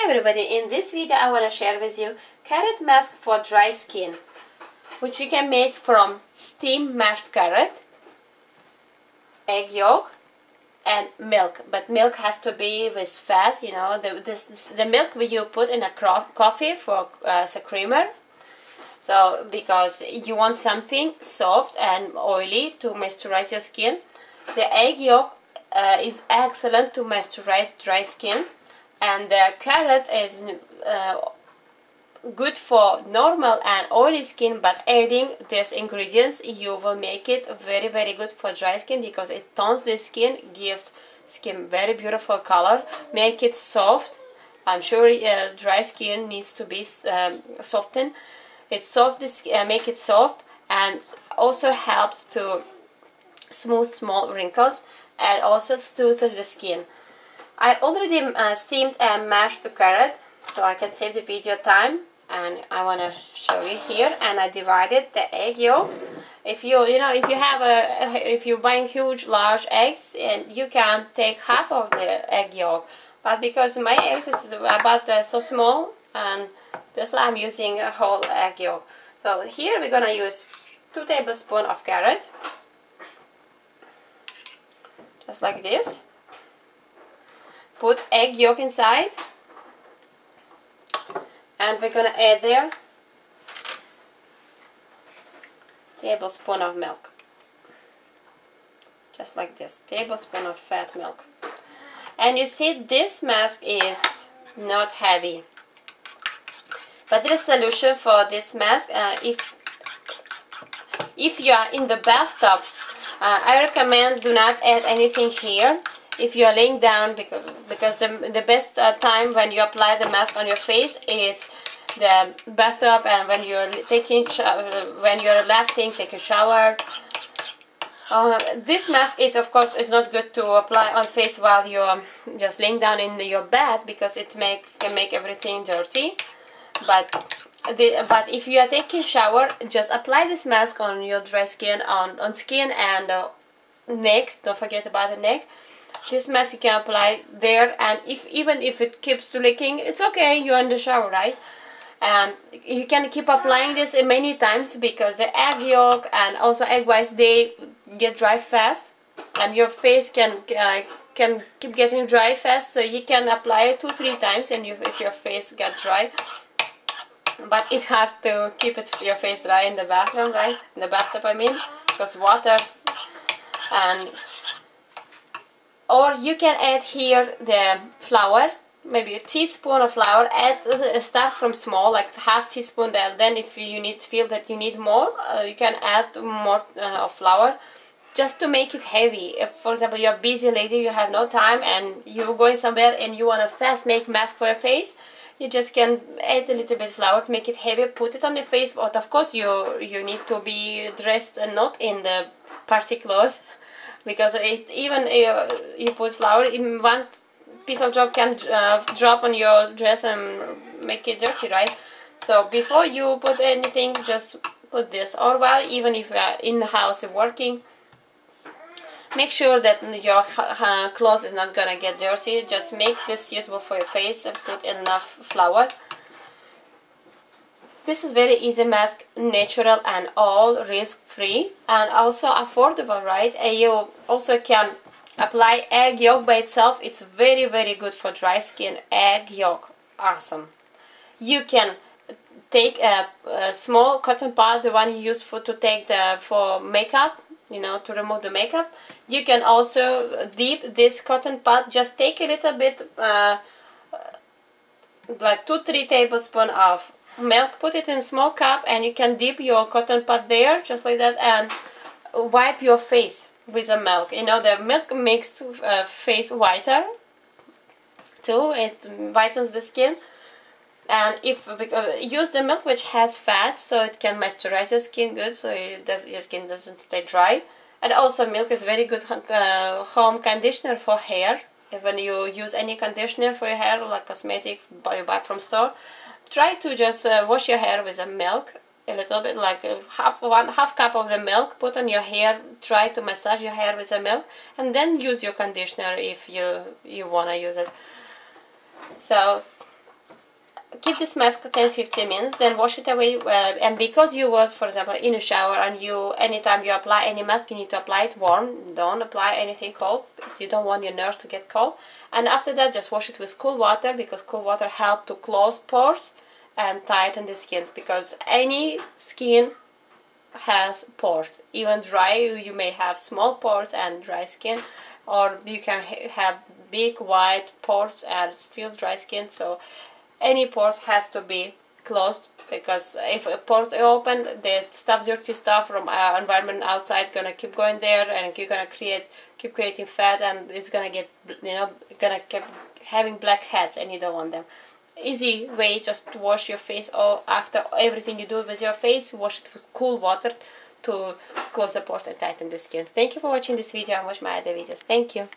everybody, in this video I want to share with you carrot mask for dry skin, which you can make from steamed mashed carrot, egg yolk and milk, but milk has to be with fat, you know, the milk you put in a coffee for as a creamer, so because you want something soft and oily to moisturize your skin. The egg yolk is excellent to moisturize dry skin, and the carrot is good for normal and oily skin, but adding these ingredients you will make it very good for dry skin, because it tones the skin, gives skin very beautiful color, make it soft. I'm sure dry skin needs to be softened. It's soft, make it soft, and also helps to smooth small wrinkles and also soothes the skin. I already steamed and mashed the carrot, so I can save the video time, and I want to show you here. And I divided the egg yolk. If you're buying large eggs, and you can take half of the egg yolk, but because my eggs is about so small, and that's why I'm using a whole egg yolk. So here we're gonna use 2 tablespoons of carrot, just like this. Put egg yolk inside, and we're gonna add there tablespoon of milk, just like this, tablespoon of fat milk. And you see, this mask is not heavy, but there is a solution for this mask. If you are in the bathtub, I recommend do not add anything here. If you are laying down, because the best time when you apply the mask on your face is the bathtub, and when you're when you're relaxing, take a shower. This mask is, of course, is not good to apply on face while you're just laying down in your bed, because it can make everything dirty. But if you are taking a shower, just apply this mask on your dry skin, on skin and neck. Don't forget about the neck. This mask you can apply there, and even if it keeps leaking, it's okay, you're in the shower, right? And you can keep applying this many times, because the egg yolk and also egg whites, they get dry fast, and your face can keep getting dry fast, so you can apply it 2-3 times, and if your face gets dry. But it's hard to keep your face dry in the bathroom, right? In the bathtub, I mean, because water. And or you can add here the flour, maybe a teaspoon of flour. Start from small, like half teaspoon. Then if you feel that you need more, you can add more of flour, just to make it heavy. If, for example, you're a busy lady, you have no time, and you're going somewhere and you want to fast make mask for your face, you just can add a little bit of flour to make it heavy, put it on your face. But of course you need to be dressed and not in the party clothes, because even you put flour, even one piece of drop can drop on your dress and make it dirty, right? So before you put anything, just put this. Or while even if you are in the house working, make sure that your clothes is not gonna get dirty. Just make this suitable for your face and put enough flour. This is very easy mask, natural and all risk-free, and also affordable, right? And you also can apply egg yolk by itself. It's very good for dry skin. Egg yolk, awesome. You can take a small cotton pad, the one you use for makeup, you know, to remove the makeup. You can also dip this cotton pad. Just take a little bit, like 2-3 tablespoons of milk, put it in a small cup, and you can dip your cotton pad there, just like that, and wipe your face with the milk. You know, the milk makes face whiter too. It whitens the skin. And use the milk which has fat, so it can moisturize your skin good, so your skin doesn't stay dry. And also milk is very good home conditioner for hair. When you use any conditioner for your hair, like cosmetic you buy from store, try to just wash your hair with the milk a little bit, like half cup of the milk, put on your hair, try to massage your hair with the milk, and then use your conditioner if you want to use it. So keep this mask 10-15 minutes, then wash it away. And because you was, for example, in a shower, and anytime you apply any mask, you need to apply it warm. Don't apply anything cold. You don't want your nerves to get cold. And after that, just wash it with cool water, because cool water helps to close pores and tighten the skin, because any skin has pores. Even dry, you may have small pores and dry skin, or you can have big wide pores and still dry skin. So any pores has to be closed, because if a pores are open, the dirty stuff from our environment outside gonna keep going there, and you're gonna keep creating fat, and it's gonna get, gonna keep having blackheads, and you don't want them. Easy way, just wash your face, or after everything you do with your face, wash it with cool water to close the pores and tighten the skin. Thank you for watching this video, and watch my other videos. Thank you.